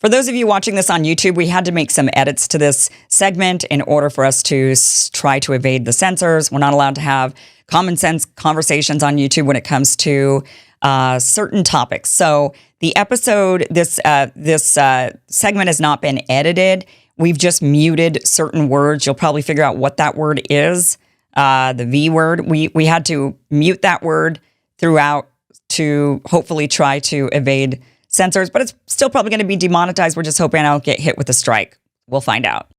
For those of you watching this on YouTube, we had to make some edits to this segment in order for us to try to evade the censors. We're not allowed to have common sense conversations on YouTube when it comes to certain topics. So the episode, this segment has not been edited. We've just muted certain words. You'll probably figure out what that word is, the V word. We had to mute that word throughout to hopefully try to evade censors, but it's still probably going to be demonetized. We're just hoping I don't get hit with a strike. We'll find out.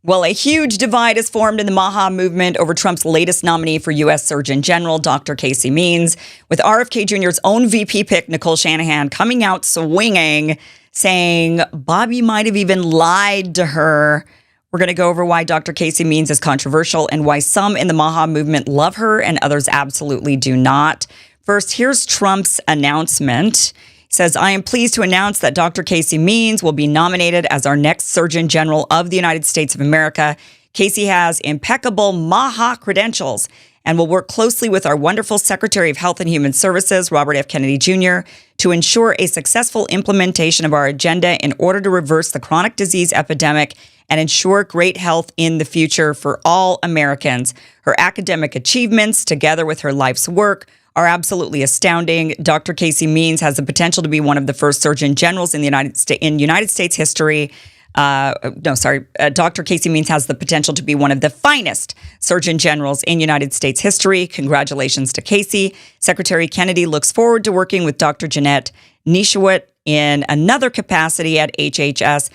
Well, a huge divide is formed in the MAHA movement over Trump's latest nominee for U.S. Surgeon General, Dr. Casey Means, with RFK Jr.'s own VP pick, Nicole Shanahan, coming out swinging, saying Bobby might have even lied to her. We're going to go over why Dr. Casey Means is controversial and why some in the MAHA movement love her and others absolutely do not. First, here's Trump's announcement. He says, I am pleased to announce that Dr. Casey Means will be nominated as our next Surgeon General of the United States of America. Casey has impeccable MAHA credentials and will work closely with our wonderful Secretary of Health and Human Services, Robert F. Kennedy Jr., to ensure a successful implementation of our agenda in order to reverse the chronic disease epidemic and ensure great health in the future for all Americans. Her academic achievements, together with her life's work, are absolutely astounding. Dr. Casey Means has the potential to be one of the first Surgeon Generals in the United States history. Dr. Casey Means has the potential to be one of the finest Surgeon Generals in United States history. Congratulations to Casey. Secretary Kennedy looks forward to working with Dr. Jeanette Nishawat in another capacity at HHS.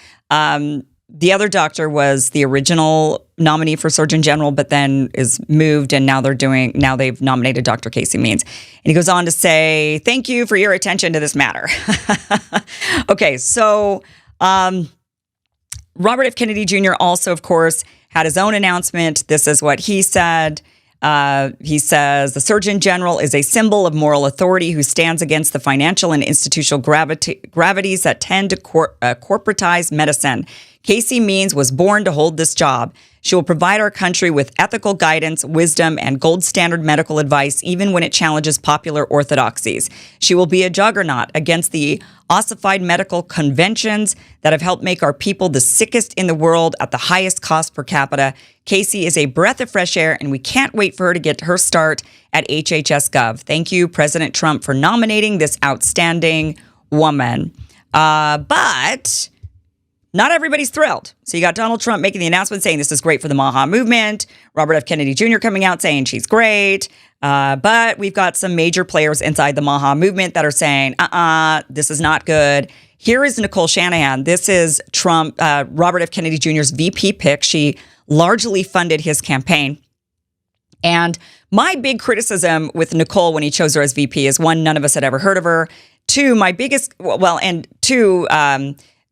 The other doctor was the original nominee for Surgeon General, but then is moved, and now they've nominated Dr. Casey Means. And he goes on to say, thank you for your attention to this matter. Okay, so Robert F. Kennedy Jr. also, of course, had his own announcement. This is what he said. He says, the Surgeon General is a symbol of moral authority who stands against the financial and institutional gravities that tend to corporatize medicine. Casey Means was born to hold this job. She will provide our country with ethical guidance, wisdom, and gold standard medical advice, even when it challenges popular orthodoxies. She will be a juggernaut against the ossified medical conventions that have helped make our people the sickest in the world at the highest cost per capita. Casey is a breath of fresh air, and we can't wait for her to get her start at HHS Gov. Thank you, President Trump, for nominating this outstanding woman. But not everybody's thrilled. So you got Donald Trump making the announcement saying this is great for the MAHA movement. Robert F. Kennedy Jr. coming out saying she's great. But we've got some major players inside the MAHA movement that are saying, this is not good. Here is Nicole Shanahan. This is Robert F. Kennedy Jr.'s VP pick. She largely funded his campaign. And my big criticism with Nicole when he chose her as VP is, one, none of us had ever heard of her. Two,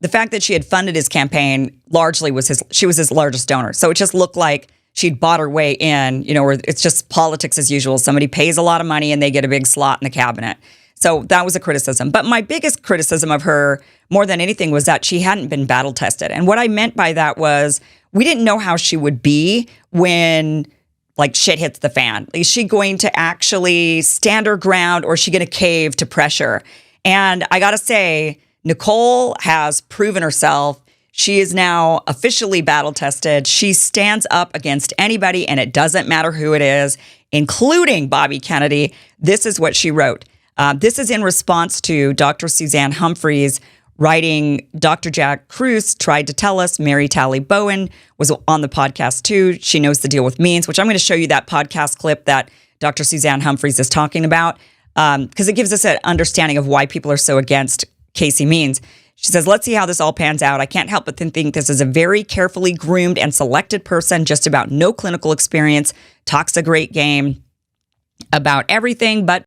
the fact that she had funded his campaign largely she was his largest donor. So it just looked like she'd bought her way in, where it's just politics as usual. Somebody pays a lot of money and they get a big slot in the cabinet. So that was a criticism. But my biggest criticism of her, more than anything, was that she hadn't been battle tested. And what I meant by that was we didn't know how she would be when shit hits the fan. Is she going to actually stand her ground, or is she going to cave to pressure? And I got to say, Nicole has proven herself. She is now officially battle tested. She stands up against anybody, and it doesn't matter who it is, including Bobby Kennedy. This is what she wrote. This is in response to Dr. Suzanne Humphries writing, Dr. Jack Kruse tried to tell us Mary Talley Bowen was on the podcast too. She knows the deal with Means, which I'm going to show you that podcast clip that Dr. Suzanne Humphries is talking about, because it gives us an understanding of why people are so against Casey Means. She says, let's see how this all pans out. I can't help but think this is a very carefully groomed and selected person, just about no clinical experience, talks a great game about everything, but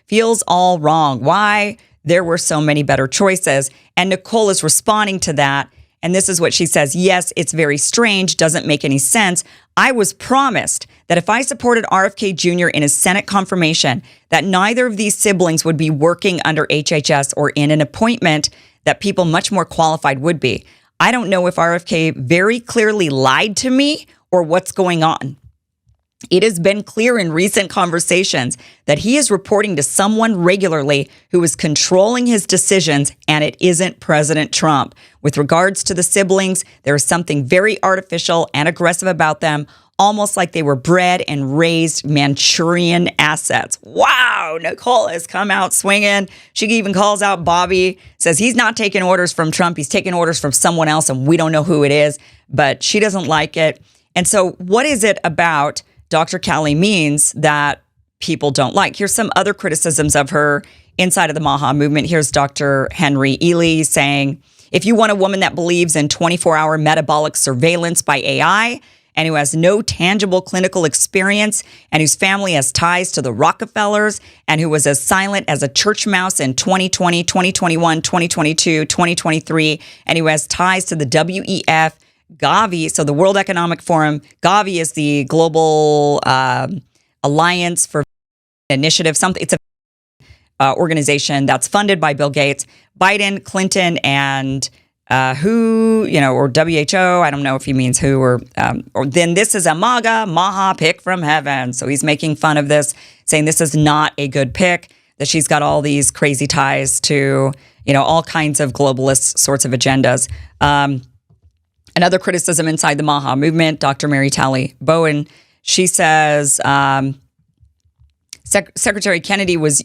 feels all wrong. Why? There were so many better choices. And Nicole is responding to that. And this is what she says. Yes, it's very strange. Doesn't make any sense. I was promised that if I supported RFK Jr. in his Senate confirmation, that neither of these siblings would be working under HHS or in an appointment that people much more qualified would be. I don't know if RFK very clearly lied to me or what's going on. It has been clear in recent conversations that he is reporting to someone regularly who is controlling his decisions, and it isn't President Trump. With regards to the siblings, there is something very artificial and aggressive about them, almost like they were bred and raised Manchurian assets. Wow, Nicole has come out swinging. She even calls out Bobby, says he's not taking orders from Trump. He's taking orders from someone else, and we don't know who it is, but she doesn't like it. And so what is it about Dr. Callie Means that people don't like? Here's some other criticisms of her inside of the MAHA movement. Here's Dr. Henry Ely saying, if you want a woman that believes in 24-hour metabolic surveillance by AI and who has no tangible clinical experience and whose family has ties to the Rockefellers and who was as silent as a church mouse in 2020, 2021, 2022, 2023, and who has ties to the WEF, Gavi, so the World Economic Forum. Gavi is the Global Alliance for Initiative. It's a organization that's funded by Bill Gates, Biden, Clinton, and WHO, or WHO. I don't know if he means who or then this is a MAHA pick from heaven. So he's making fun of this, saying this is not a good pick, that she's got all these crazy ties to, all kinds of globalist sorts of agendas. Another criticism inside the MAHA movement, Dr. Mary Talley Bowen, she says Secretary Kennedy was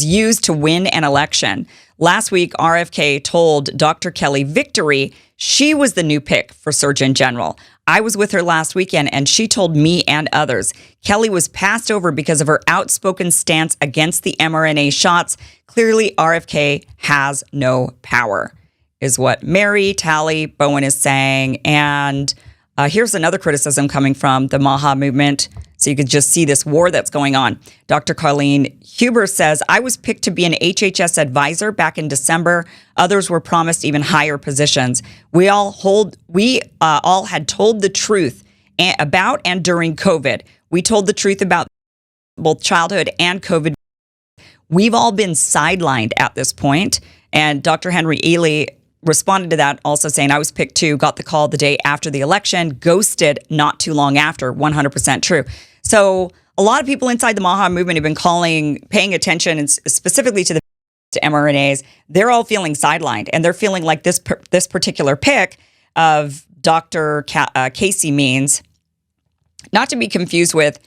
used to win an election. Last week, RFK told Dr. Kelly Victory she was the new pick for Surgeon General. I was with her last weekend, and she told me and others Kelly was passed over because of her outspoken stance against the mRNA shots. Clearly, RFK has no power, is what Mary Talley Bowen is saying. And here's another criticism coming from the MAHA movement. So you could just see this war that's going on. Dr. Colleen Huber says, I was picked to be an HHS advisor back in December. Others were promised even higher positions. We all had told the truth about and during COVID. We told the truth about both childhood and COVID. We've all been sidelined at this point. And Dr. Henry Ely responded to that, also saying, I was picked too, got the call the day after the election, ghosted not too long after. 100% true. So a lot of people inside the MAHA movement have been paying attention, and specifically to mRNAs. They're all feeling sidelined, and they're feeling like this particular pick of Dr. Casey Means, not to be confused with,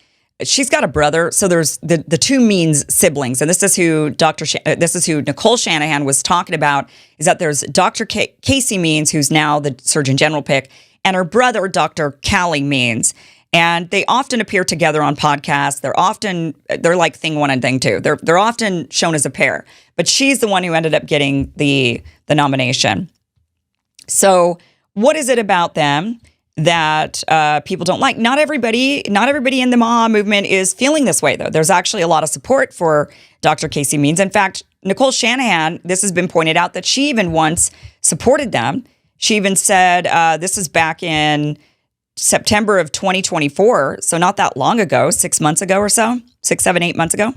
she's got a brother. So there's the two Means siblings, and this is who Nicole Shanahan was talking about. Is that there's Dr. Casey Means, who's now the Surgeon General pick, and her brother, Dr. Callie Means. And they often appear together on podcasts. They're like thing one and thing two. They're often shown as a pair. But she's the one who ended up getting the nomination. So what is it about them that people don't like? Not everybody in the MAHA movement is feeling this way, though. There's actually a lot of support for Dr. Casey Means. In fact, Nicole Shanahan, this has been pointed out, that she even once supported them. She even said, this is back in September of 2024, so not that long ago, 6 months ago or so, 6, 7, 8 months ago.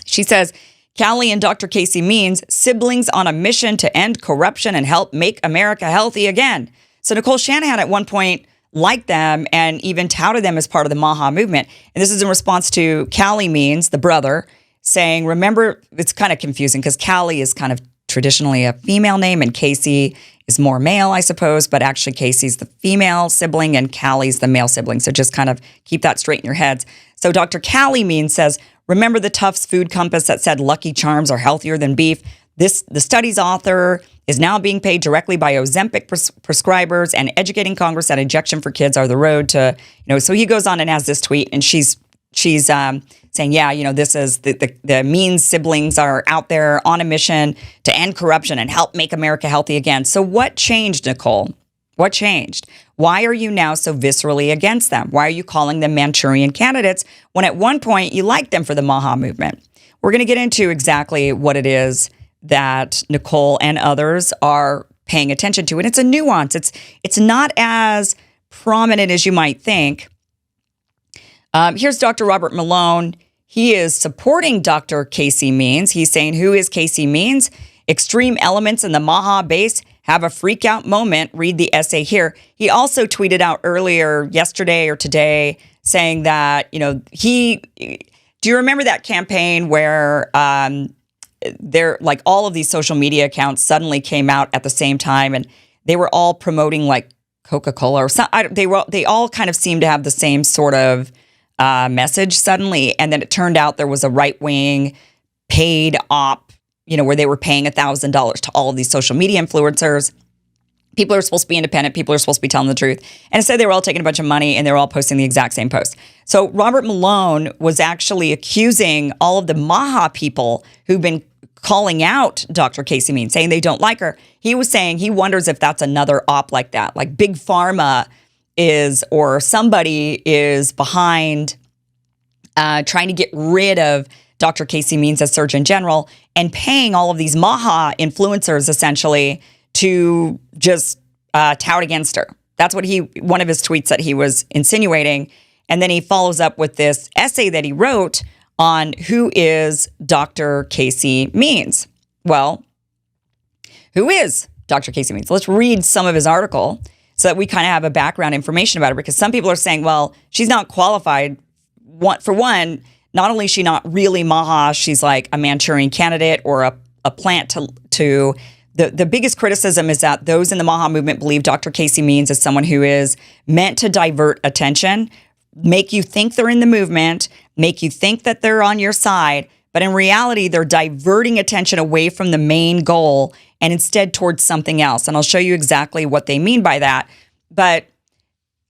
She says, Callie and Dr. Casey Means, siblings on a mission to end corruption and help make America healthy again. So Nicole Shanahan at one point liked them and even touted them as part of the MAHA movement. And this is in response to Callie Means, the brother, saying, remember, it's kind of confusing because Callie is kind of traditionally a female name and Casey is more male, I suppose, but actually Casey's the female sibling and Callie's the male sibling. So just kind of keep that straight in your heads. So Dr. Callie Means says, remember the Tufts food compass that said Lucky Charms are healthier than beef? The study's author is now being paid directly by Ozempic prescribers, and educating Congress that injection for kids are the road to, so he goes on and has this tweet, and she's saying, yeah, this is the Means siblings are out there on a mission to end corruption and help make America healthy again. So what changed, Nicole? What changed? Why are you now so viscerally against them? Why are you calling them Manchurian candidates when at one point you liked them for the MAHA movement? We're going to get into exactly what it is that Nicole and others are paying attention to. And it's a nuance. It's not as prominent as you might think. Here's Dr. Robert Malone. He is supporting Dr. Casey Means. He's saying, who is Casey Means? Extreme elements in the MAHA base have a freak out moment. Read the essay here. He also tweeted out earlier yesterday or today saying that, do you remember that campaign where there, like, all of these social media accounts suddenly came out at the same time, and they were all promoting like Coca-Cola or something. They all kind of seemed to have the same sort of message suddenly. And then it turned out there was a right-wing paid op, where they were paying $1,000 to all of these social media influencers. People are supposed to be independent. People are supposed to be telling the truth. And instead, they were all taking a bunch of money and they were all posting the exact same post. So Robert Malone was actually accusing all of the MAHA people who've been calling out Dr. Casey Means, saying they don't like her. He was saying he wonders if that's another op like that, like Big Pharma or somebody is behind trying to get rid of Dr. Casey Means as Surgeon General and paying all of these MAHA influencers essentially to just tout against her. That's what one of his tweets that he was insinuating. And then he follows up with this essay that he wrote on who is Dr. Casey Means. Well, who is Dr. Casey Means? Let's read some of his article so that we kind of have a background information about her, because some people are saying, well, she's not qualified. For one, not only is she not really MAHA, she's like a Manchurian candidate or a plant to the biggest criticism is that those in the MAHA movement believe Dr. Casey Means is someone who is meant to divert attention, make you think they're in the movement, make you think that they're on your side, but in reality, they're diverting attention away from the main goal and instead towards something else. And I'll show you exactly what they mean by that. But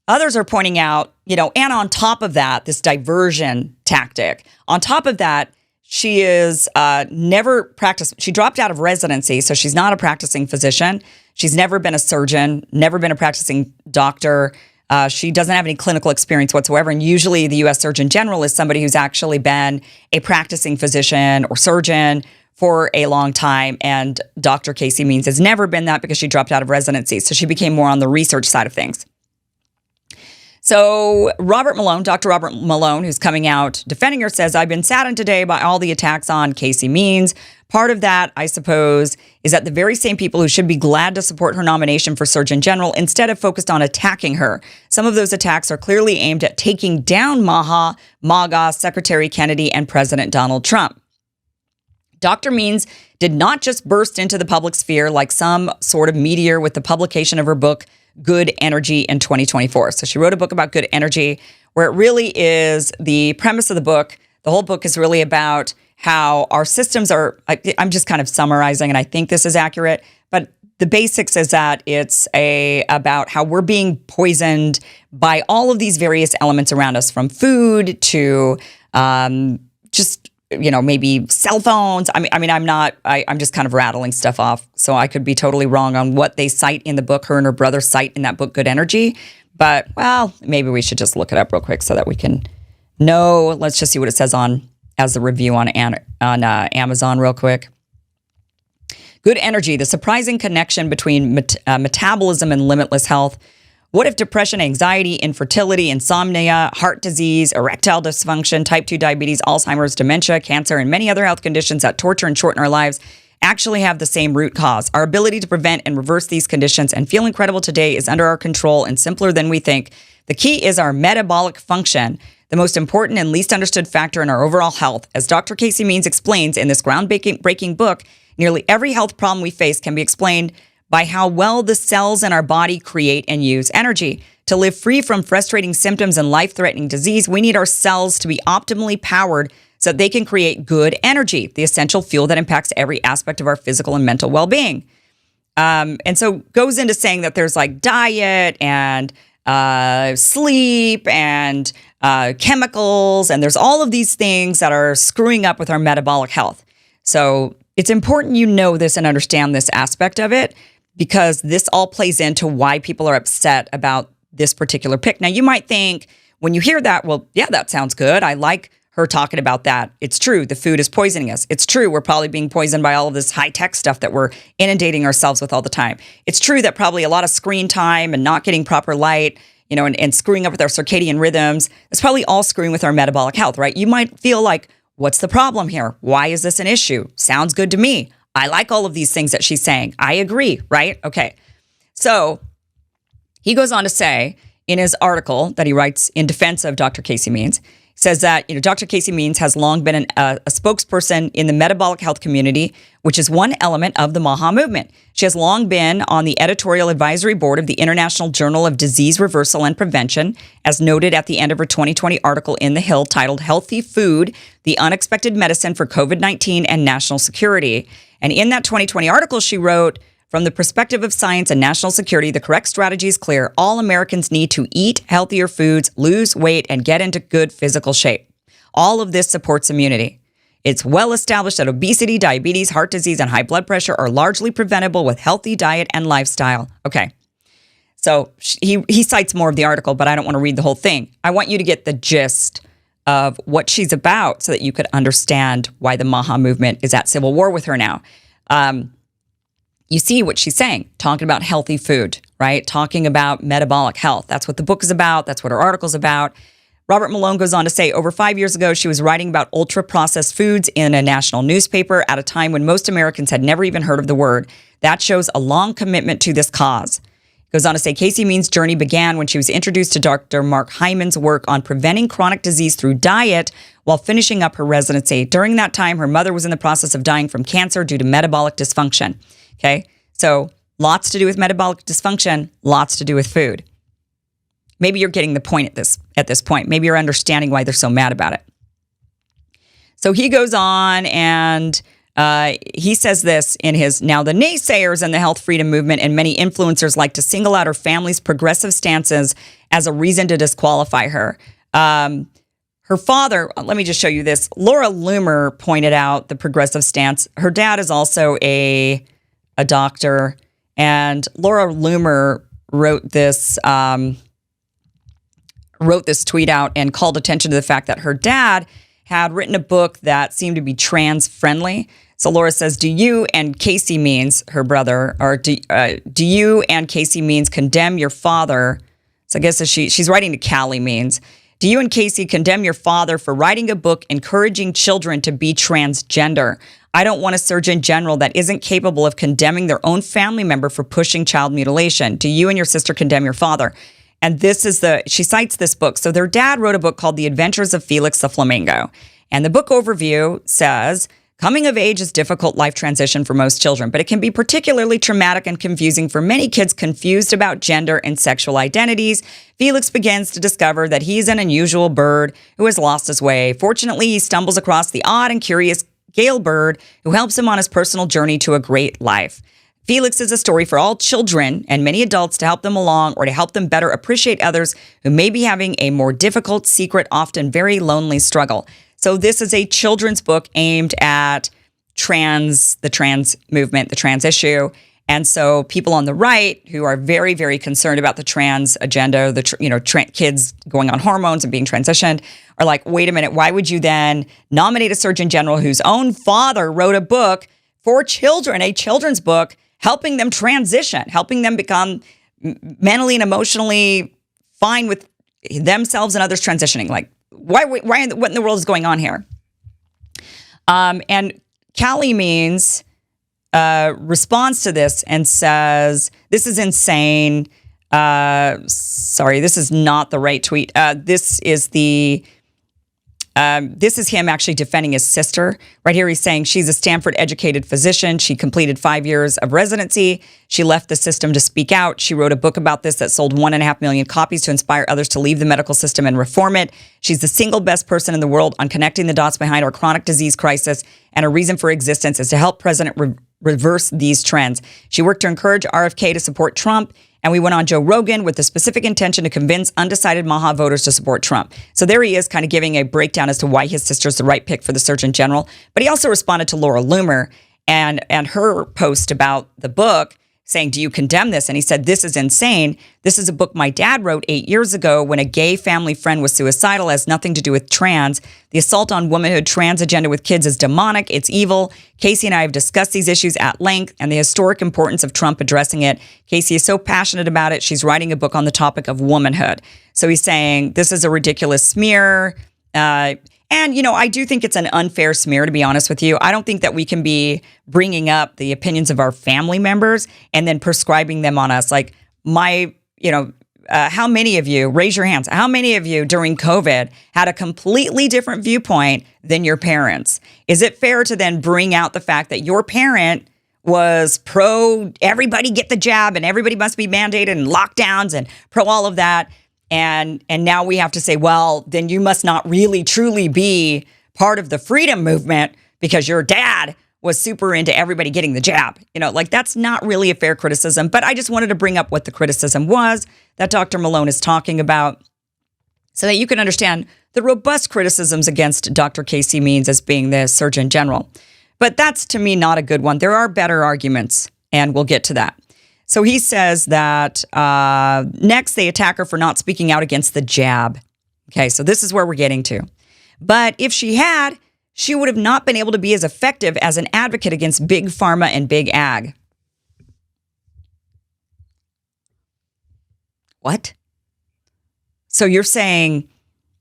others are pointing out, and on top of that, this diversion tactic, on top of that, she is never practiced. She dropped out of residency, so she's not a practicing physician. She's never been a surgeon, never been a practicing doctor. She doesn't have any clinical experience whatsoever. And usually the U.S. Surgeon General is somebody who's actually been a practicing physician or surgeon for a long time. And Dr. Casey Means has never been that because she dropped out of residency. So she became more on the research side of things. So Dr. Robert Malone, who's coming out defending her, says, I've been saddened today by all the attacks on Casey Means. Part of that, I suppose, is that the very same people who should be glad to support her nomination for Surgeon General instead have focused on attacking her. Some of those attacks are clearly aimed at taking down MAGA, Secretary Kennedy, and President Donald Trump. Dr. Means did not just burst into the public sphere like some sort of meteor with the publication of her book, Good Energy, in 2024. So she wrote a book about good energy, where it really is the premise of the book. The whole book is really about how our systems are, I'm just kind of summarizing, and I think this is accurate, but the basics is that it's about how we're being poisoned by all of these various elements around us, from food to maybe cell phones. I'm just kind of rattling stuff off. So I could be totally wrong on what they cite in the book, her and her brother cite in that book, Good Energy. But, well, maybe we should just look it up real quick so that we can know. Let's just see what it says as the review on Amazon real quick. Good Energy, the surprising connection between metabolism and limitless health. What if depression, anxiety, infertility, insomnia, heart disease, erectile dysfunction, type 2 diabetes, Alzheimer's, dementia, cancer, and many other health conditions that torture and shorten our lives actually have the same root cause? Our ability to prevent and reverse these conditions and feel incredible today is under our control and simpler than we think. The key is our metabolic function, the most important and least understood factor in our overall health. As Dr. Casey Means explains in this groundbreaking book, nearly every health problem we face can be explained by how well the cells in our body create and use energy. To live free from frustrating symptoms and life-threatening disease, we need our cells to be optimally powered so that they can create good energy, the essential fuel that impacts every aspect of our physical and mental well-being. And so goes into saying that there's like diet and sleep and chemicals, and there's all of these things that are screwing up with our metabolic health. So it's important you know this and understand this aspect of it, because this all plays into why people are upset about this particular pick. Now, you might think when you hear that, well, yeah, that sounds good. I like her talking about that. It's true. The food is poisoning us. It's true. We're probably being poisoned by all of this high-tech stuff that we're inundating ourselves with all the time. It's true that probably a lot of screen time and not getting proper light, and screwing up with our circadian rhythms, it's probably all screwing with our metabolic health, right? You might feel like, what's the problem here? Why is this an issue? Sounds good to me. I like all of these things that she's saying. I agree, right? Okay. So he goes on to say, in his article that he writes in defense of Dr. Casey Means, says that Dr. Casey Means has long been a spokesperson in the metabolic health community, which is one element of the MAHA movement. She has long been on the editorial advisory board of the International Journal of Disease Reversal and Prevention, as noted at the end of her 2020 article in The Hill titled Healthy Food, the Unexpected Medicine for COVID-19 and National Security. And in that 2020 article, she wrote, "From the perspective of science and national security, the correct strategy is clear. All Americans need to eat healthier foods, lose weight, and get into good physical shape. All of this supports immunity. It's well established that obesity, diabetes, heart disease, and high blood pressure are largely preventable with healthy diet and lifestyle." Okay. So he cites more of the article, but I don't want to read the whole thing. I want you to get the gist of what she's about so that you could understand why the MAHA movement is at civil war with her now. You see what she's saying, talking about healthy food, right? Talking about metabolic health. That's what the book is about. That's what her article's about. Robert Malone goes on to say, over 5 years ago, she was writing about ultra-processed foods in a national newspaper at a time when most Americans had never even heard of the word. That shows a long commitment to this cause. Goes on to say, Casey Means' journey began when she was introduced to Dr. Mark Hyman's work on preventing chronic disease through diet while finishing up her residency. During that time, her mother was in the process of dying from cancer due to metabolic dysfunction. Okay, so lots to do with metabolic dysfunction, lots to do with food. Maybe you're getting the point at this point. Maybe you're understanding why they're so mad about it. So he goes on and he says this in his, now the naysayers in the health freedom movement and many influencers like to single out her family's progressive stances as a reason to disqualify her. Her father, let me just show you this. Laura Loomer pointed out the progressive stance. Her dad is also a doctor, and Laura Loomer wrote this tweet out and called attention to the fact that her dad had written a book that seemed to be trans friendly. So Laura says, "Do you and Casey Means, her brother, or do you and Casey Means condemn your father?" So I guess she's writing to Callie Means. "Do you and Casey condemn your father for writing a book encouraging children to be transgender? I don't want a surgeon general that isn't capable of condemning their own family member for pushing child mutilation. Do you and your sister condemn your father?" And she cites this book. So their dad wrote a book called The Adventures of Felix the Flamingo. And the book overview says, coming of age is difficult life transition for most children, but it can be particularly traumatic and confusing for many kids confused about gender and sexual identities. Felix begins to discover that he's an unusual bird who has lost his way. Fortunately, he stumbles across the odd and curious Gale bird who helps him on his personal journey to a great life. Felix is a story for all children and many adults to help them along or to help them better appreciate others who may be having a more difficult, secret, often very lonely struggle. So this is a children's book aimed at the trans movement, the trans issue. And so people on the right who are very, very concerned about the trans agenda, kids going on hormones and being transitioned, are like, wait a minute, why would you then nominate a surgeon general whose own father wrote a book for children, a children's book, helping them transition, helping them become mentally and emotionally fine with themselves and others transitioning? Like, what in the world is going on here? And Callie Means responds to this and says, this is insane. Sorry, this is not the right tweet. This is him actually defending his sister. Right here, he's saying she's a Stanford-educated physician. She completed 5 years of residency. She left the system to speak out. She wrote a book about this that sold 1.5 million copies to inspire others to leave the medical system and reform it. She's the single best person in the world on connecting the dots behind our chronic disease crisis, and her reason for existence is to help President reverse these trends. She worked to encourage RFK to support Trump, and we went on Joe Rogan with the specific intention to convince undecided MAHA voters to support Trump. So there he is, kind of giving a breakdown as to why his sister's the right pick for the Surgeon General. But he also responded to Laura Loomer and her post about the book, saying, do you condemn this? And he said, this is insane. This is a book my dad wrote 8 years ago when a gay family friend was suicidal. It has nothing to do with trans. The assault on womanhood, trans agenda with kids is demonic. It's evil. Casey and I have discussed these issues at length and the historic importance of Trump addressing it. Casey is so passionate about it. She's writing a book on the topic of womanhood. So he's saying this is a ridiculous smear. And, I do think it's an unfair smear, to be honest with you. I don't think that we can be bringing up the opinions of our family members and then prescribing them on us. Like how many of you, raise your hands, how many of you during COVID had a completely different viewpoint than your parents? Is it fair to then bring out the fact that your parent was pro everybody get the jab and everybody must be mandated and lockdowns and pro all of that? And now we have to say, well, then you must not really truly be part of the freedom movement because your dad was super into everybody getting the jab. Like that's not really a fair criticism. But I just wanted to bring up what the criticism was that Dr. Malone is talking about so that you can understand the robust criticisms against Dr. Casey Means as being the Surgeon General. But that's, to me, not a good one. There are better arguments, and we'll get to that. So he says that next they attack her for not speaking out against the jab. Okay, so this is where we're getting to. But if she had, she would have not been able to be as effective as an advocate against big pharma and big ag. What? So you're saying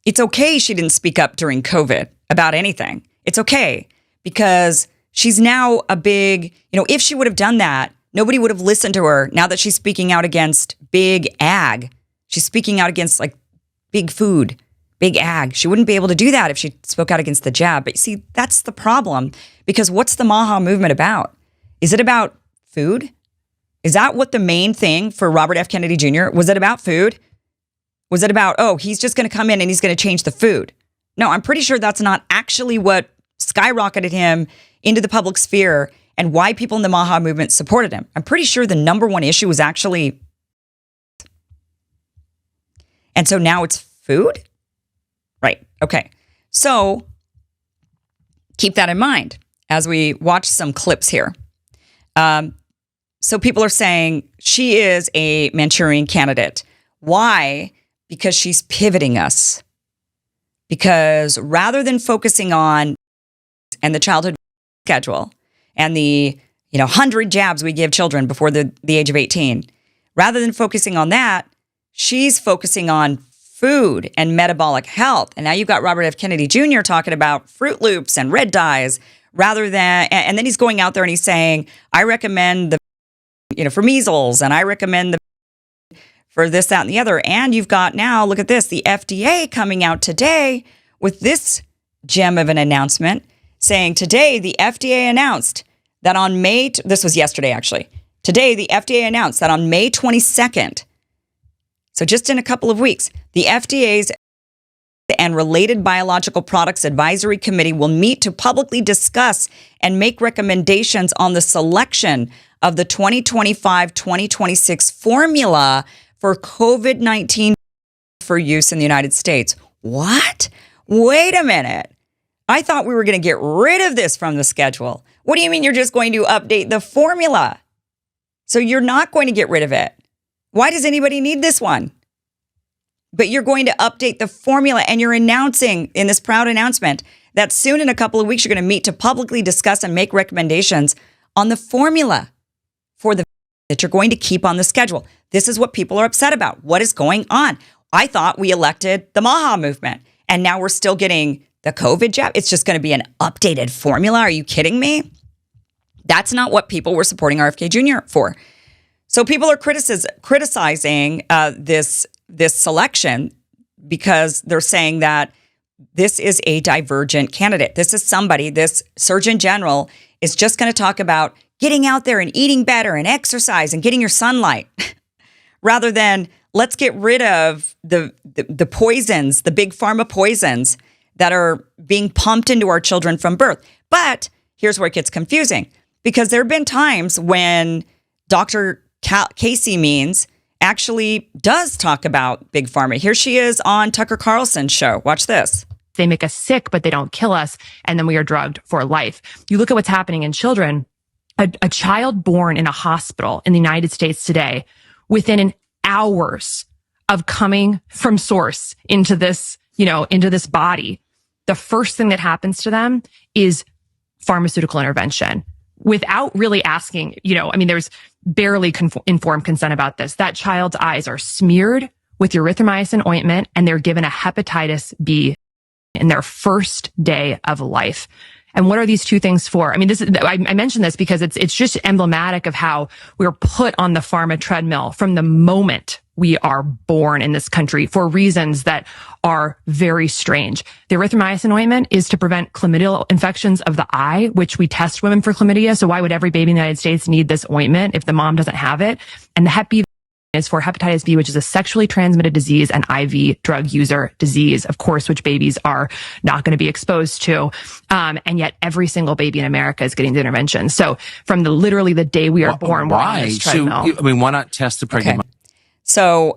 it's okay she didn't speak up during COVID about anything. It's okay because she's now a big, if she would have done that, nobody would have listened to her. Now that she's speaking out against big ag, she's speaking out against like big food, big ag. She wouldn't be able to do that if she spoke out against the jab. But you see, that's the problem because what's the MAHA movement about? Is it about food? Is that what the main thing for Robert F. Kennedy Jr.? Was it about food? Was it about, he's just going to come in and he's going to change the food? No, I'm pretty sure that's not actually what skyrocketed him into the public sphere and why people in the MAHA movement supported him. I'm pretty sure the number one issue was actually, and so now it's food? Right. Okay. So keep that in mind as we watch some clips here. So people are saying she is a Manchurian candidate. Why? Because she's pivoting us. Because rather than focusing on and the childhood schedule and the 100 jabs we give children before the age of 18, rather than focusing on that, she's focusing on food and metabolic health. And now you've got Robert F. Kennedy Jr. talking about Fruit Loops and red dyes rather than, and then he's going out there and he's saying, I recommend the, for measles and I recommend the for this, that, and the other. And you've got now, look at this, the FDA coming out today with this gem of an announcement saying today the FDA announced that on this was yesterday actually, today the FDA announced that on May 22nd, so just in a couple of weeks, the FDA's and Related Biological Products Advisory Committee will meet to publicly discuss and make recommendations on the selection of the 2025-2026 formula for COVID-19 for use in the United States. What? Wait a minute. I thought we were going to get rid of this from the schedule. What do you mean you're just going to update the formula? So you're not going to get rid of it. Why does anybody need this one? But you're going to update the formula and you're announcing in this proud announcement that soon in a couple of weeks, you're going to meet to publicly discuss and make recommendations on the formula for the that you're going to keep on the schedule. This is what people are upset about. What is going on? I thought we elected the MAHA movement and now we're still getting the COVID jab. It's just going to be an updated formula. Are you kidding me? That's not what people were supporting RFK Jr. for. So people are criticizing this selection because they're saying that this is a divergent candidate. This is somebody, this Surgeon General is just going to talk about getting out there and eating better and exercise and getting your sunlight rather than let's get rid of the poisons, the big pharma poisons that are being pumped into our children from birth. But here's where it gets confusing because there have been times when Dr. Casey Means actually does talk about big pharma. Here she is on Tucker Carlson's show. Watch this. They make us sick, but they don't kill us. And then we are drugged for life. You look at what's happening in children. A child born in a hospital in the United States today, within hours of coming from source into this, into this body, the first thing that happens to them is pharmaceutical intervention without really asking, there's barely informed consent about this. That child's eyes are smeared with erythromycin ointment and they're given a hepatitis B in their first day of life. And what are these two things for? I mean, I mentioned this because it's just emblematic of how we're put on the pharma treadmill from the moment we are born in this country for reasons that are very strange. The erythromycin ointment is to prevent chlamydial infections of the eye, which we test women for chlamydia. So why would every baby in the United States need this ointment if the mom doesn't have it? And the Hep B is for hepatitis B, which is a sexually transmitted disease and IV drug user disease, of course, which babies are not going to be exposed to. And yet every single baby in America is getting the intervention. So from literally the day we are born, we're on this treadmill. So, why not test the pregnant mom? So,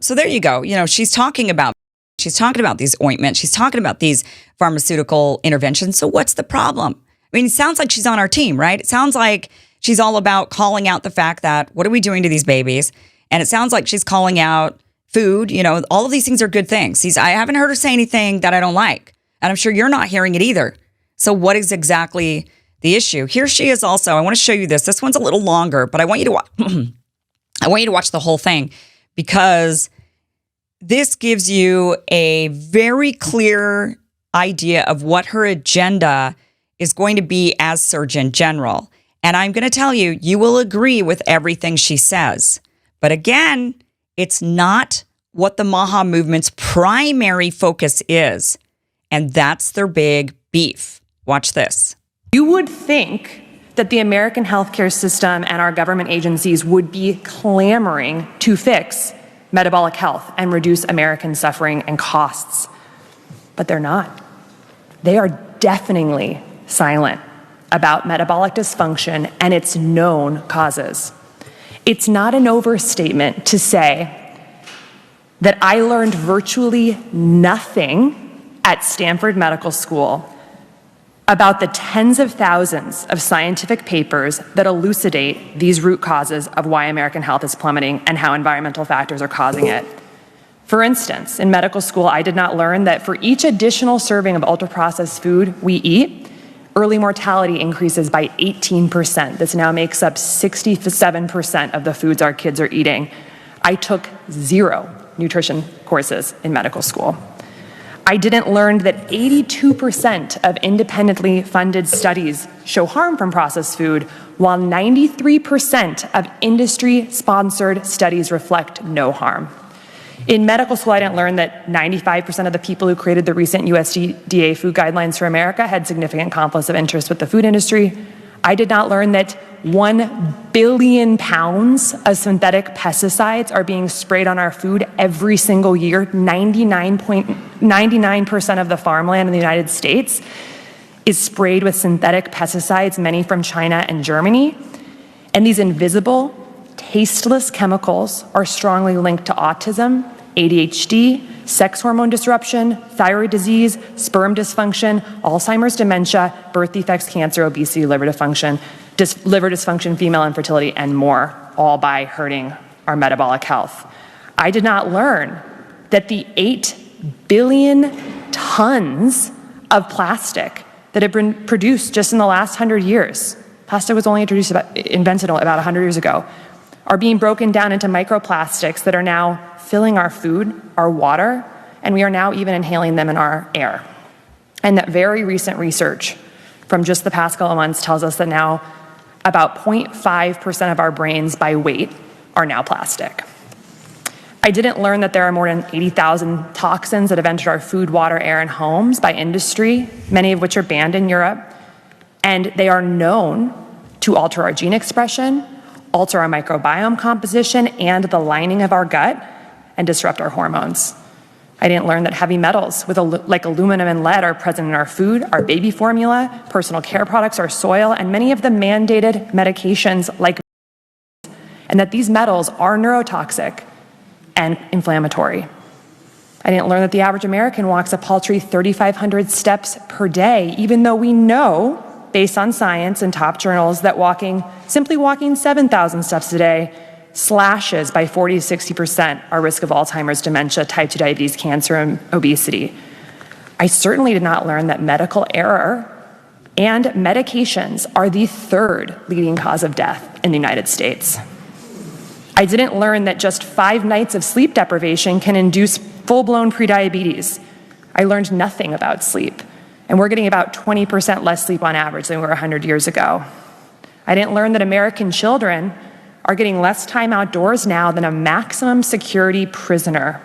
so there you go. She's talking about these ointments. She's talking about these pharmaceutical interventions. So what's the problem? I mean, it sounds like she's on our team, right? It sounds like she's all about calling out the fact that what are we doing to these babies? And it sounds like she's calling out food. All of these things are good things. I haven't heard her say anything that I don't like. And I'm sure you're not hearing it either. So what is exactly the issue? Here she is also. I want to show you this. This one's a little longer, but I want you to watch. I want you to watch the whole thing because this gives you a very clear idea of what her agenda is going to be as Surgeon General. And I'm going to tell you, you will agree with everything she says. But again, it's not what the MAHA movement's primary focus is. And that's their big beef. Watch this. You would think that the American healthcare system and our government agencies would be clamoring to fix metabolic health and reduce American suffering and costs. But they're not. They are deafeningly silent about metabolic dysfunction and its known causes. It's not an overstatement to say that I learned virtually nothing at Stanford Medical School about the tens of thousands of scientific papers that elucidate these root causes of why American health is plummeting and how environmental factors are causing it. For instance, in medical school, I did not learn that for each additional serving of ultra-processed food we eat, early mortality increases by 18%. This now makes up 67% of the foods our kids are eating. I took 0 nutrition courses in medical school. I didn't learn that 82% of independently funded studies show harm from processed food, while 93% of industry-sponsored studies reflect no harm. In medical school, I didn't learn that 95% of the people who created the recent USDA food guidelines for America had significant conflicts of interest with the food industry. I did not learn that 1 billion pounds of synthetic pesticides are being sprayed on our food every single year. 99% of the farmland in the United States is sprayed with synthetic pesticides, many from China and Germany. And these invisible, tasteless chemicals are strongly linked to autism, ADHD, sex hormone disruption, thyroid disease, sperm dysfunction, Alzheimer's, dementia, birth defects, cancer, obesity, liver dysfunction, female infertility, and more, all by hurting our metabolic health. I did not learn that the 8 billion tons of plastic that have been produced just in the last 100 years, plastic was only invented about 100 years ago, are being broken down into microplastics that are now filling our food, our water, and we are now even inhaling them in our air. And that very recent research from just the past couple of months tells us that now about 0.5% of our brains by weight are now plastic. I didn't learn that there are more than 80,000 toxins that have entered our food, water, air, and homes by industry, many of which are banned in Europe, and they are known to alter our gene expression, alter our microbiome composition and the lining of our gut, and disrupt our hormones. I didn't learn that heavy metals like aluminum and lead are present in our food, our baby formula, personal care products, our soil, and many of the mandated medications like, and that these metals are neurotoxic and inflammatory. I didn't learn that the average American walks a paltry 3,500 steps per day, even though we know, based on science and top journals, that simply walking 7,000 steps a day slashes by 40 to 60% our risk of Alzheimer's, dementia, type 2 diabetes, cancer, and obesity. I certainly did not learn that medical error and medications are the 3rd leading cause of death in the United States. I didn't learn that just 5 nights of sleep deprivation can induce full-blown prediabetes. I learned nothing about sleep, and we're getting about 20% less sleep on average than we were 100 years ago. I didn't learn that American children are getting less time outdoors now than a maximum security prisoner.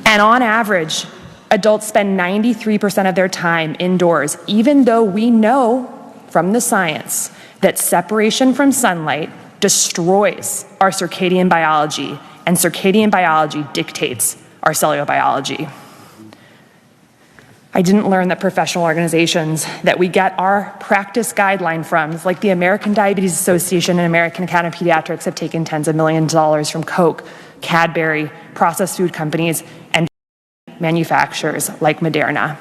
And on average, adults spend 93% of their time indoors, even though we know from the science that separation from sunlight destroys our circadian biology, and circadian biology dictates our cellular biology. I didn't learn that professional organizations that we get our practice guideline from, like the American Diabetes Association and American Academy of Pediatrics, have taken tens of millions of dollars from Coke, Cadbury, processed food companies, and manufacturers like Moderna.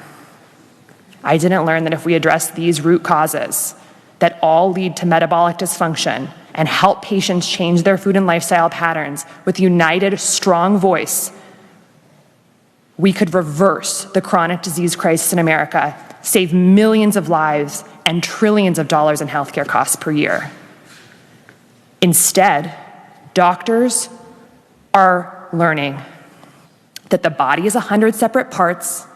I didn't learn that if we address these root causes that all lead to metabolic dysfunction and help patients change their food and lifestyle patterns with a united, strong voice, we could reverse the chronic disease crisis in America, save millions of lives and trillions of dollars in healthcare costs per year. Instead, doctors are learning that the body is 100 separate parts,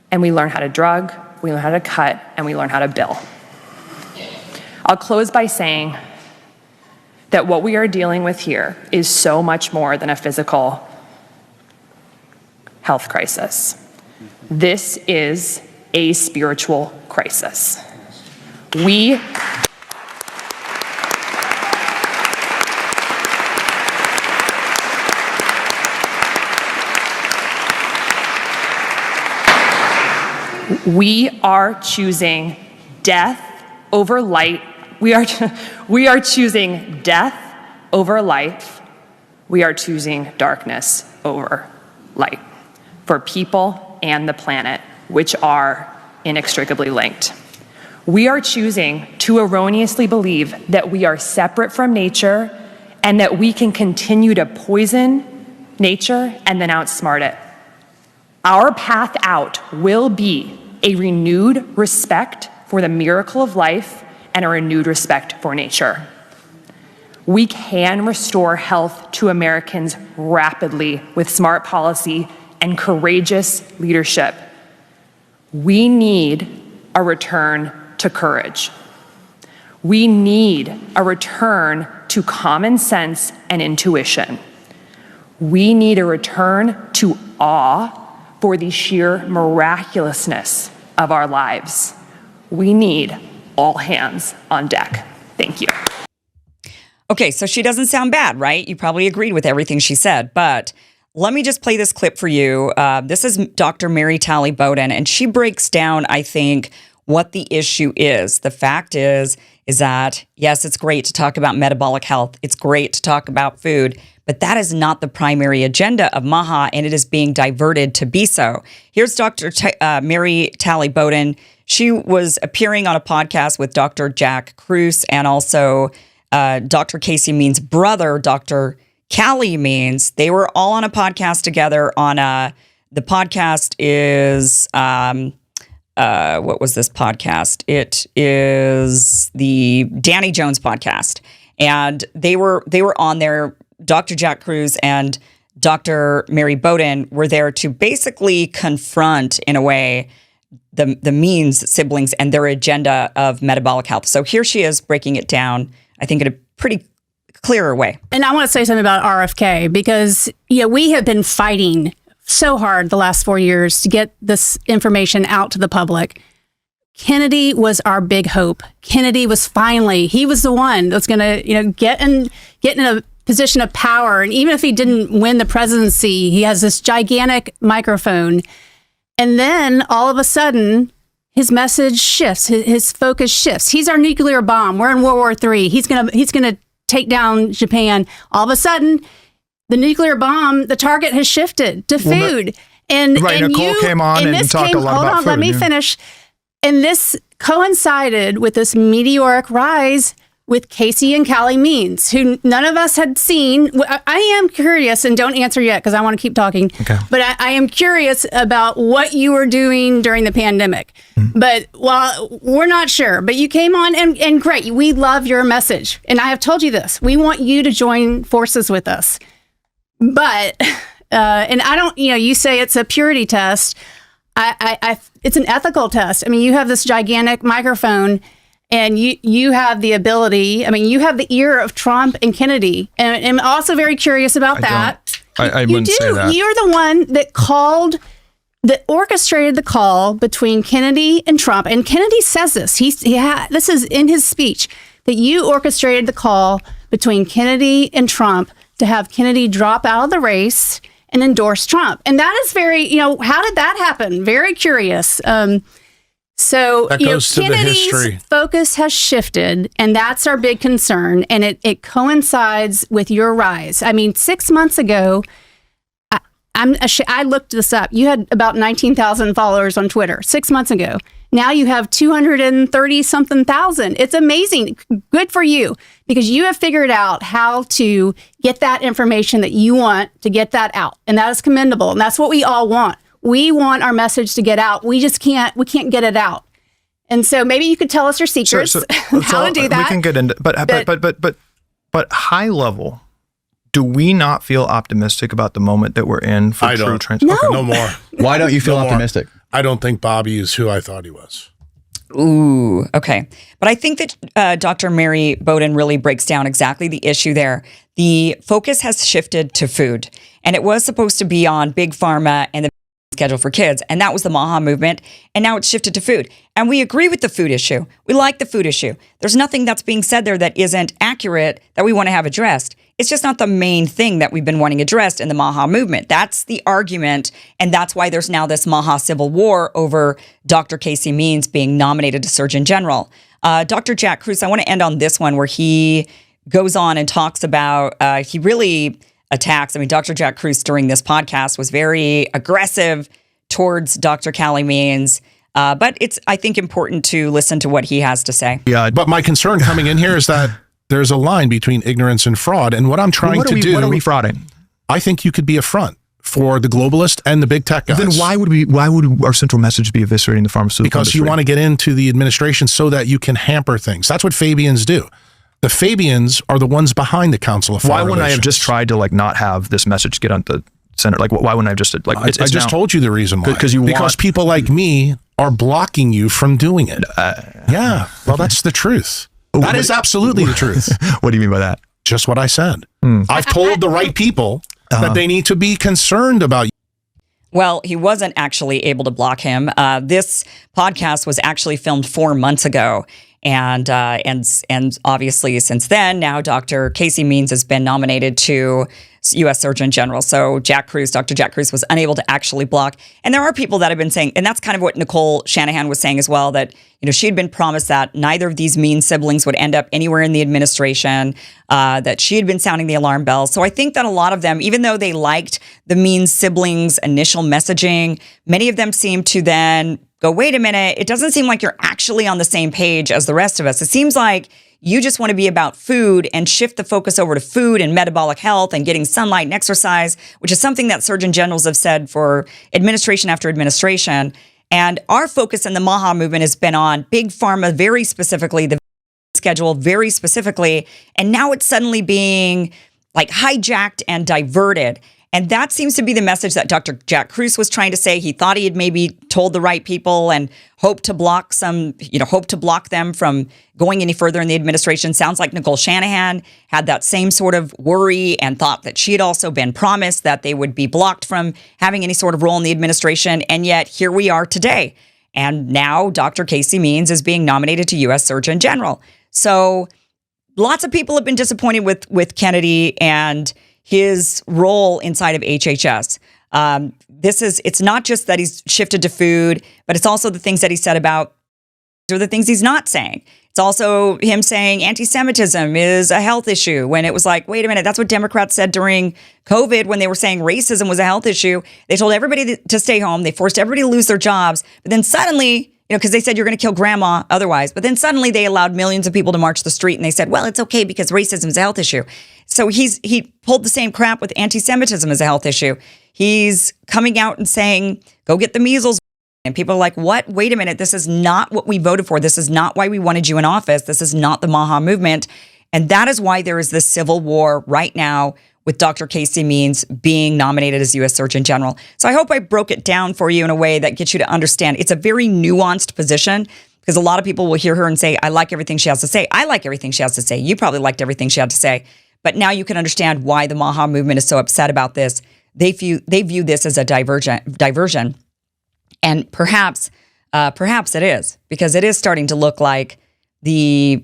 and we learn how to drug, we learn how to cut, and we learn how to bill. I'll close by saying that what we are dealing with here is so much more than a physical health crisis. This is a spiritual crisis. We are choosing death over light. We are choosing death over life. We are choosing darkness over light for people and the planet, which are inextricably linked. We are choosing to erroneously believe that we are separate from nature and that we can continue to poison nature and then outsmart it. Our path out will be a renewed respect for the miracle of life and a renewed respect for nature. We can restore health to Americans rapidly with smart policy and courageous leadership. We need a return to courage. We need a return to common sense and intuition. We need a return to awe for the sheer miraculousness of our lives. We need all hands on deck. Thank you. Okay, so she doesn't sound bad, right? You probably agreed with everything she said, but let me just play this clip for you. This is Dr. Mary Talley Bowden, and she breaks down, I think, what the issue is. The fact is that, yes, it's great to talk about metabolic health. It's great to talk about food, but that is not the primary agenda of MAHA, and it is being diverted to be so. Here's Dr. Mary Talley Bowden. She was appearing on a podcast with Dr. Jack Kruse and also Dr. Casey Means' brother, Dr. Callie Means. They were all on a podcast together on the podcast is, what was this podcast? It is the Danny Jones podcast. And they were on there. Dr. Jack Kruse and Dr. Mary Bowden were there to basically confront, in a way, the Means siblings and their agenda of metabolic health. So here she is breaking it down, I think, in a pretty clearer way. And I want to say something about RFK because, we have been fighting so hard the last 4 years to get this information out to the public. Kennedy was our big hope. Kennedy was he was the one that's going to, get in a position of power. And even if he didn't win the presidency, he has this gigantic microphone. And then all of a sudden, his message shifts, his focus shifts. He's our nuclear bomb. We're in World War III. He's gonna take down Japan. All of a sudden, the nuclear bomb, the target has shifted to food. Nicole came on and talked a lot about food. Let me finish. And this coincided with this meteoric rise with Casey and Callie Means, who none of us had seen. I am curious, and don't answer yet because I want to keep talking. Okay. But I am curious about what you were doing during the pandemic. Mm-hmm. But we're not sure. But you came on, and great. We love your message. And I have told you this. We want you to join forces with us. But, and I don't, you say it's a purity test. It's an ethical test. I mean, you have this gigantic microphone, And you have the ability, I mean, you have the ear of Trump and Kennedy. And I'm also very curious about that. I wouldn't say that. You're the one that orchestrated the call between Kennedy and Trump. And Kennedy says this. This is in his speech, that you orchestrated the call between Kennedy and Trump to have Kennedy drop out of the race and endorse Trump. And that is very, how did that happen? Very curious. So that goes to the history. Kennedy's focus has shifted, and that's our big concern. And it coincides with your rise. I mean, 6 months ago, I looked this up. You had about 19,000 followers on Twitter 6 months ago. Now you have 230 something thousand. It's amazing. Good for you, because you have figured out how to get that information that you want to get that out. And that is commendable. And that's what we all want. We want our message to get out. We can't get it out. And so maybe you could tell us your secrets, how to do that. We can get into, but high level, do we not feel optimistic about the moment that we're in for true transformation? No. Okay. No more. Why don't you feel optimistic? I don't think Bobby is who I thought he was. Ooh, okay. But I think that Dr. Mary Bowden really breaks down exactly the issue there. The focus has shifted to food, and it was supposed to be on big pharma and the schedule for kids, and that was the MAHA movement, and now it's shifted to food. And we agree with the food issue. We like the food issue. There's nothing that's being said there that isn't accurate that we want to have addressed. It's just not the main thing that we've been wanting addressed in the MAHA movement. That's the argument, and that's why there's now this MAHA civil war over Dr. Casey Means being nominated to Surgeon General. Dr. Jack Kruse, I want to end on this one where he goes on and talks about, he really attacks. I mean, Dr. Jack Kruse during this podcast was very aggressive towards Dr. Callie Means. But it's, I think, important to listen to what he has to say. Yeah, but my concern coming in here is that there's a line between ignorance and fraud. And what I'm trying to do... What are we frauding? I think you could be a front for the globalist and the big tech guys. Then why would our central message be eviscerating the pharmaceutical industry? Because you want to get into the administration so that you can hamper things. That's what Fabians do. The Fabians are the ones behind the Council of Foreign Relations. Why wouldn't I have just tried to not have this message get on the Senate? Why wouldn't I have just I just told you the reason why. Because people like me are blocking you from doing it. Yeah, well, that's the truth. That is absolutely the truth. What do you mean by that? Just what I said. I've told the right people that they need to be concerned about you. Well, he wasn't actually able to block him. This podcast was actually filmed 4 months ago. And obviously since then, now Dr. Casey Means has been nominated to U.S. Surgeon General. So Dr. Jack Kruse was unable to actually block. And there are people that have been saying, and that's kind of what Nicole Shanahan was saying as well, that she had been promised that neither of these Means siblings would end up anywhere in the administration, that she had been sounding the alarm bells. So I think that a lot of them, even though they liked the Means siblings' initial messaging, many of them seem to then go, wait a minute, it doesn't seem like you're actually on the same page as the rest of us. It seems like you just want to be about food and shift the focus over to food and metabolic health and getting sunlight and exercise, which is something that surgeon generals have said for administration after administration. And our focus in the MAHA movement has been on big pharma, very specifically, the schedule very specifically. And now it's suddenly being hijacked and diverted. And that seems to be the message that Dr. Jack Kruse was trying to say. He thought he had maybe told the right people and hoped to block them from going any further in the administration. Sounds like Nicole Shanahan had that same sort of worry and thought that she had also been promised that they would be blocked from having any sort of role in the administration. And yet here we are today. And now Dr. Casey Means is being nominated to U.S. Surgeon General. So lots of people have been disappointed with Kennedy and his role inside of HHS. It's not just that he's shifted to food, but it's also the things that he said about, or the things he's not saying. It's also him saying anti-Semitism is a health issue when it was like, wait a minute, that's what Democrats said during COVID when they were saying racism was a health issue. They told everybody to stay home. They forced everybody to lose their jobs. But then suddenly, because they said you're going to kill grandma otherwise. But then suddenly they allowed millions of people to march the street and they said, well, it's okay because racism is a health issue. So he pulled the same crap with anti-Semitism as a health issue. He's coming out and saying, go get the measles. And people are like, what? Wait a minute. This is not what we voted for. This is not why we wanted you in office. This is not the MAHA movement. And that is why there is this civil war right now with Dr. Casey Means being nominated as U.S. Surgeon General. So I hope I broke it down for you in a way that gets you to understand. It's a very nuanced position Because a lot of people will hear her and say, I like everything she has to say. I like everything she has to say. You probably liked everything she had to say. But now you can understand why the MAHA movement is so upset about this. They view this as a diversion. And perhaps it is, because it is starting to look like the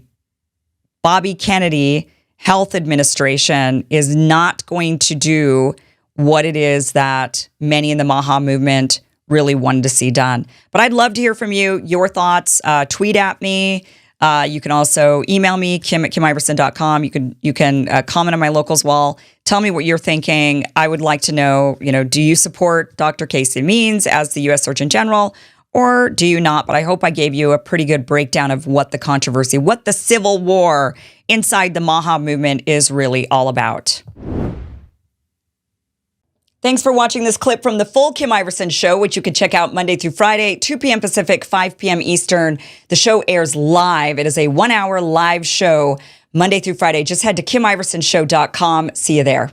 Bobby Kennedy Health Administration is not going to do what it is that many in the MAHA movement really wanted to see done. But I'd love to hear from you, your thoughts. Tweet at me. You can also email me, kim@kimiverson.com. You can comment on my locals wall. Tell me what you're thinking. I would like to know, do you support Dr. Casey Means as the U.S. Surgeon General, or do you not? But I hope I gave you a pretty good breakdown of what the controversy, what the civil war inside the MAHA movement is really all about. Thanks for watching this clip from the full Kim Iverson Show, which you can check out Monday through Friday, 2 p.m. Pacific, 5 p.m. Eastern. The show airs live. It is a 1-hour live show Monday through Friday. Just head to KimIversonShow.com. See you there.